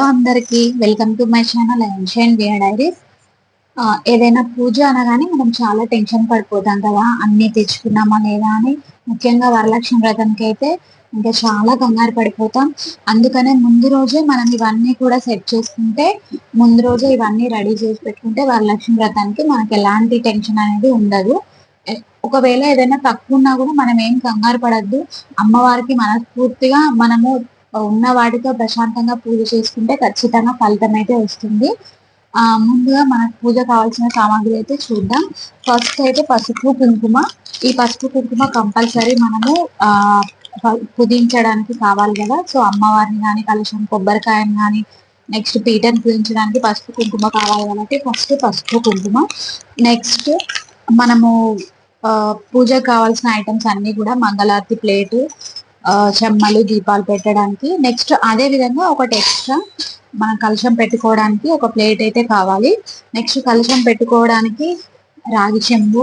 Hello అందరికి welcome to my channel ancient beer diaries. ఏదైనా పూజ అనగానే మనం చాలా టెన్షన్ పడిపోతాం కదా, అన్ని తెచ్చుకున్నామా లేదా అని. ముఖ్యంగా వరలక్ష్మి వ్రతంకి అయితే ఇంకా చాలా కంగారు పడిపోతాం. అందుకనే ముందు రోజే మనం ఇవన్నీ కూడా సెట్ చేసుకుంటే, ముందు రోజే ఇవన్నీ రెడీ చేసి పెట్టుకుంటే వరలక్ష్మి వ్రతానికి మనకి ఎలాంటి టెన్షన్ అనేది ఉండదు. ఒకవేళ ఏదైనా తక్కువ ఉన్నా కూడా మనం ఏం కంగారు పడద్దు. అమ్మవారికి మనస్ఫూర్తిగా మనము ఉన్న వాటితో ప్రశాంతంగా పూజ చేసుకుంటే ఖచ్చితంగా ఫలితం అయితే వస్తుంది. ముందుగా మనకు పూజ కావాల్సిన సామాగ్రి అయితే చూద్దాం. ఫస్ట్ అయితే పసుపు కుంకుమ. ఈ పసుపు కుంకుమ కంపల్సరీ మనము పూజించడానికి కావాలి కదా. సో అమ్మవారిని కానీ, కలశం, కొబ్బరికాయని కానీ, నెక్స్ట్ పీఠను పూజించడానికి పసుపు కుంకుమ కావాలి కాబట్టి ఫస్ట్ పసుపు కుంకుమ. నెక్స్ట్ మనము పూజకు కావాల్సిన ఐటమ్స్ అన్ని కూడా మంగళారతి ప్లేటు, చెమ్మలు, దీపాలు పెట్టడానికి. నెక్స్ట్ అదే విధంగా ఒకటి ఎక్స్ట్రా మనం కలశం పెట్టుకోవడానికి ఒక ప్లేట్ అయితే కావాలి. నెక్స్ట్ కలశం పెట్టుకోవడానికి రాగి చెంబు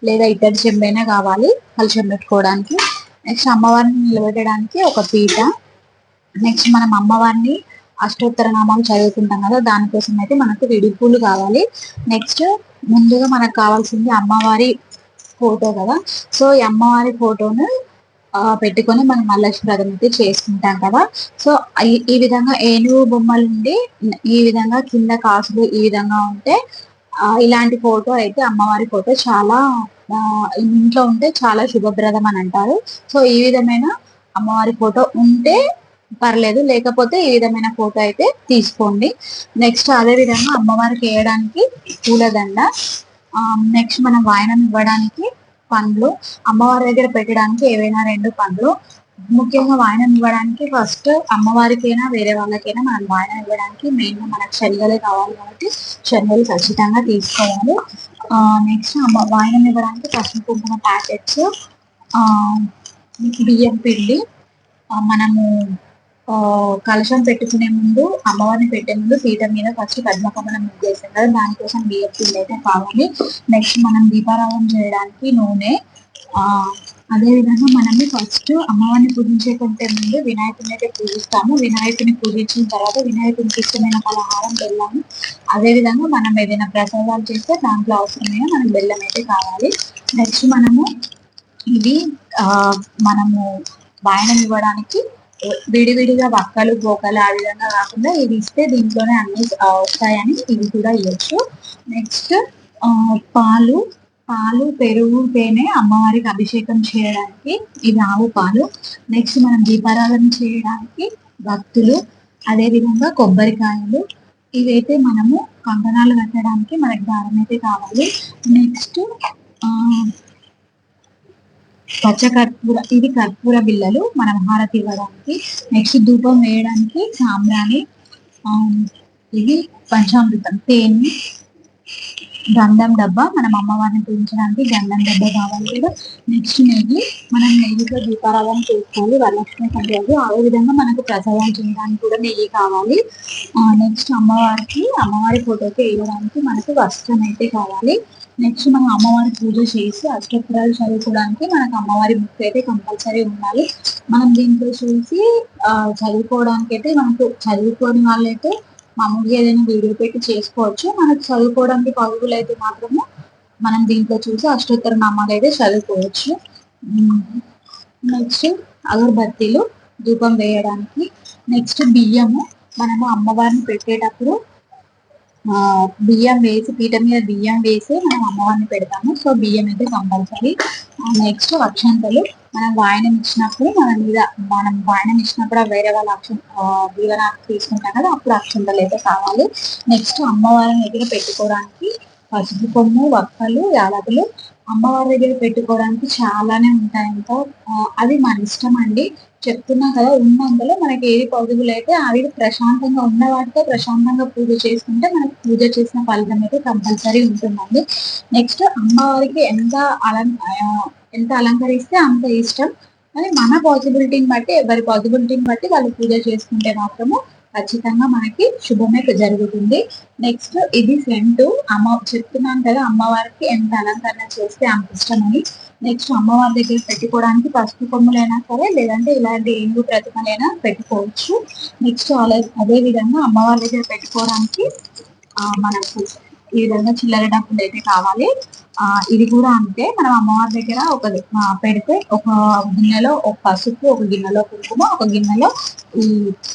లేదా ఇత్తడి చెంబు అయినా కావాలి కలశం పెట్టుకోవడానికి. నెక్స్ట్ అమ్మవారిని నిలబెట్టడానికి ఒక పీట. నెక్స్ట్ మనం అమ్మవారిని అష్టోత్తర నామాలు చదువుకుంటాం కదా, దానికోసం అయితే మనకు విడిపూలు కావాలి. నెక్స్ట్ ముందుగా మనకు కావాల్సింది అమ్మవారి ఫోటో కదా. సో ఈ అమ్మవారి ఫోటోను పెట్టుకొని మనం వరలక్ష్మి వ్రతం అయితే చేసుకుంటాం కదా. సో ఈ విధంగా ఏనుగు బొమ్మలు ఉండి ఈ విధంగా కింద కాసులు ఈ విధంగా ఉంటే ఇలాంటి ఫోటో అయితే అమ్మవారి ఫోటో చాలా ఇంట్లో ఉంటే చాలా శుభప్రదం అని అంటారు. సో ఈ విధమైన అమ్మవారి ఫోటో ఉంటే పర్లేదు, లేకపోతే ఈ విధమైన ఫోటో అయితే తీసుకోండి. నెక్స్ట్ అదే విధంగా అమ్మవారికి వేయడానికి పూలదండ. నెక్స్ట్ మనం వాయనం ఇవ్వడానికి పండ్లు, అమ్మవారి దగ్గర పెట్టడానికి ఏవైనా 2 పండ్లు. ముఖ్యంగా వాయనం ఇవ్వడానికి ఫస్ట్ అమ్మవారికైనా వేరే వాళ్ళకైనా మనం వాయనం ఇవ్వడానికి మెయిన్గా మనకు శనగలే కావాలి కాబట్టి శనగలు ఖచ్చితంగా తీసుకోవాలి. నెక్స్ట్ వాయనం ఇవ్వడానికి పసుపు కుంకుమ ప్యాకెట్స్, బియ్యం పిండి. మనము కలశం పెట్టుకునే ముందు, అమ్మవారిని పెట్టే ముందు పీఠం మీద ఫస్ట్ పద్మకమలం ముగ్గేసాం కదా, దానికోసం బియ్యం పిండి అయితే కావాలి. నెక్స్ట్ మనం దీపారాధన చేయడానికి నూనె. అదేవిధంగా మనము ఫస్ట్ అమ్మవారిని పూజించే కంటే ముందు వినాయకుడిని అయితే పూజిస్తాము. వినాయకుడిని పూజించిన తర్వాత వినాయకుడికి ఇష్టమైన పలహారం బెల్లము. అదేవిధంగా మనం ఏదైనా ప్రసాదాలు చేస్తే దాంట్లో అవసరమైన మనకు బెల్లం అయితే కావాలి. నెక్స్ట్ మనము ఇది మనము వాయనం ఇవ్వడానికి విడివిడిగా వక్కలు, గోకలు ఆ విధంగా కాకుండా ఇది ఇస్తే దీంట్లోనే అన్ని వస్తాయని ఇది కూడా ఇవ్వచ్చు. నెక్స్ట్ పాలు, పెరుగు, తేనె అమ్మవారికి అభిషేకం చేయడానికి ఇది ఆవు పాలు. నెక్స్ట్ మనం దీపారాధన చేయడానికి భక్తులు, అదే విధంగా కొబ్బరికాయలు. ఇవైతే మనము కంకణాలు కట్టడానికి మనకి దారం అయితే కావాలి. నెక్స్ట్ పచ్చకర్పూర, ఇది కర్పూర బిళ్ళలు మనం హారతి ఇవ్వడానికి. నెక్స్ట్ ధూపం వేయడానికి సాంబ్రాణి, ఇది పంచామృతం, తేనె, గంధం డబ్బా, మనం అమ్మవారిని పూజించడానికి గంధం డబ్బా కావాలి కదా. నెక్స్ట్ నెయ్యి, మనం నెయ్యితో దీపారాధన చేసుకోవాలి వరలక్ష్మి పండుగ. అదే విధంగా మనకు ప్రసాదం చేయడానికి కూడా నెయ్యి కావాలి. నెక్స్ట్ అమ్మవారి ఫోటోకి వేయడానికి మనకు వస్త్రం అయితే కావాలి. నెక్స్ట్ మనం అమ్మవారి పూజ చేసి అష్టోత్తరాలు చదువుకోవడానికి మనకు అమ్మవారి బుక్ అయితే కంపల్సరీ ఉండాలి. మనం దీంట్లో చూసి చదువుకోవడానికి అయితే మనకు చదువుకోని వాళ్ళైతే మామూలుగా ఏదైనా వీడియో పెట్టి చేసుకోవచ్చు. మనకు చదువుకోవడానికి పాజిబుల్ అయితే మాత్రము మనం దీంట్లో చూసి అష్టోత్తర నామాలు అయితే చదువుకోవచ్చు. నెక్స్ట్ అగరబత్తీలు ధూపం వేయడానికి. నెక్స్ట్ బియ్యము, మనము అమ్మవారిని పెట్టేటప్పుడు బియ్యం వేసి, పీట మీద బియ్యం వేసి మనం అమ్మవారిని పెడతాము. సో బియ్యం అయితే కంపల్సరీ. నెక్స్ట్ అక్షంతలు, మనం వాయనం ఇచ్చినప్పుడు మనం వాయనం ఇచ్చినప్పుడు వేరే వాళ్ళ దీవెన తీసుకుంటాం కదా, అప్పుడు అక్షంతలు అయితే కావాలి. నెక్స్ట్ అమ్మవారి దగ్గర పెట్టుకోవడానికి పసుపు కొమ్ము, వక్కలు, యాలకులు. అమ్మవారి దగ్గర పెట్టుకోవడానికి చాలానే ఉంటాయి, ఇంకా అది మన ఇష్టం అండి. చెప్తున్నా కదా, ఉన్నందులో మనకి ఏది పాజిబుల్ అయితే అవి ప్రశాంతంగా ఉన్న వాటితో ప్రశాంతంగా పూజ చేసుకుంటే మనకి పూజ చేసిన ఫలితం అయితే కంపల్సరీ ఉంటుందండి. నెక్స్ట్ అమ్మవారికి ఎంత అలంకరిస్తే అంత ఇష్టం, అని మన పాసిబిలిటీని బట్టి, ఎవరి పాసిబిలిటీని బట్టి వాళ్ళు పూజ చేసుకుంటే మాత్రము ఖచ్చితంగా మనకి శుభమే జరుగుతుంది. నెక్స్ట్ ఇది ఫ్రంట్. చెప్తున్నాను కదా అమ్మవారికి ఎంత అలంకరణ చేస్తే అంత ఇష్టం అని. నెక్స్ట్ అమ్మవారి దగ్గర పెట్టుకోవడానికి పసుపు కొమ్ములైనా సరే, లేదంటే ఇలాంటి ఏనుగు ప్రతిమలైనా పెట్టుకోవచ్చు. నెక్స్ట్ అదే విధంగా అమ్మవారి దగ్గర పెట్టుకోవడానికి మనకు ఈ విధంగా చిల్లర డబ్బులు అయితే కావాలి. ఇది కూడా అంతే, మనం అమ్మవారి దగ్గర పెడితే ఒక గిన్నెలో ఒక పసుపు, ఒక గిన్నెలో కుంకుమ, ఒక గిన్నెలో ఈ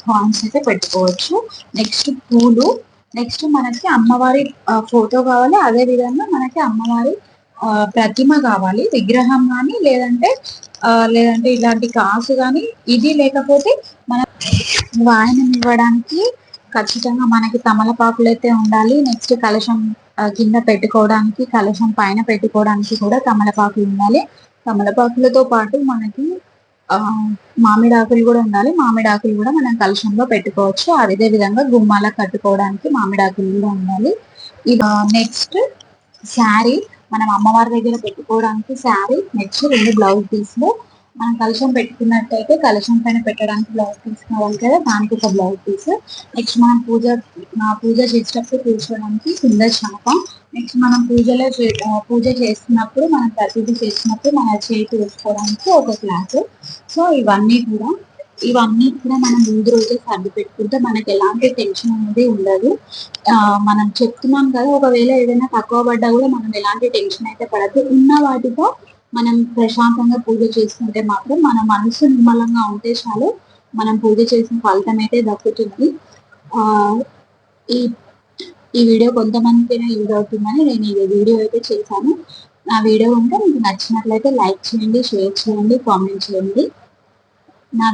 కాయిన్స్ అయితే పెట్టుకోవచ్చు. నెక్స్ట్ పూలు, నెక్స్ట్ మనకి అమ్మవారి ఫోటో కావాలి. అదే విధంగా మనకి అమ్మవారి ప్రతిమ కావాలి, విగ్రహం కానీ లేదంటే ఇలాంటి కాసు కానీ. ఇది లేకపోతే మన వాయనం ఇవ్వడానికి ఖచ్చితంగా మనకి తమలపాకులు అయితే ఉండాలి. నెక్స్ట్ కలశం కింద పెట్టుకోవడానికి, కలశం పైన పెట్టుకోవడానికి కూడా తమలపాకులు ఉండాలి. తమలపాకులతో పాటు మనకి మామిడాకులు కూడా ఉండాలి. మామిడాకులు కూడా మనం కలశంలో పెట్టుకోవచ్చు. అదే విధంగా గుమ్మాల కట్టుకోవడానికి మామిడాకులు కూడా ఉండాలి. నెక్స్ట్ శారీ, మనం అమ్మవారి దగ్గర పెట్టుకోవడానికి శారీ. నెక్స్ట్ 2 బ్లౌజ్ పీస్లు, మనం కలశం పెట్టుకున్నట్టయితే కలశం పైన పెట్టడానికి బ్లౌజ్ పీస్ కావాలి కదా, దానికి ఒక బ్లౌజ్ పీస్. నెక్స్ట్ మనం పూజ చేసేటప్పుడు కూర్చోడానికి కింద చాప. నెక్స్ట్ మనం పూజ చేస్తున్నప్పుడు, మనం ప్రతిదీ చేసినప్పుడు మన చేతి వేసుకోవడానికి ఒక క్లాత్. సో ఇవన్నీ కూడా మనం ముందు రోజే సర్ది పెట్టుకుంటే మనకి ఎలాంటి టెన్షన్ అనేది ఉండదు. మనం చెప్తున్నాం కదా, ఒకవేళ ఏదైనా తక్కువ పడ్డా కూడా మనం ఎలాంటి టెన్షన్ అయితే పడద్దు. ఉన్న వాటితో మనం ప్రశాంతంగా పూజ చేసుకుంటే మాత్రం మన మనసు నిర్మలంగా ఉంటే చాలు, మనం పూజ చేసిన ఫలితం అయితే దక్కుతుంది. ఈ ఈ వీడియో కొంతమందికైనా యూజ్ అవుతుందని నేను ఈ వీడియో అయితే చేశాను. నా వీడియో ఉంటే మీకు నచ్చినట్లయితే లైక్ చేయండి, షేర్ చేయండి, కామెంట్ చేయండి. నా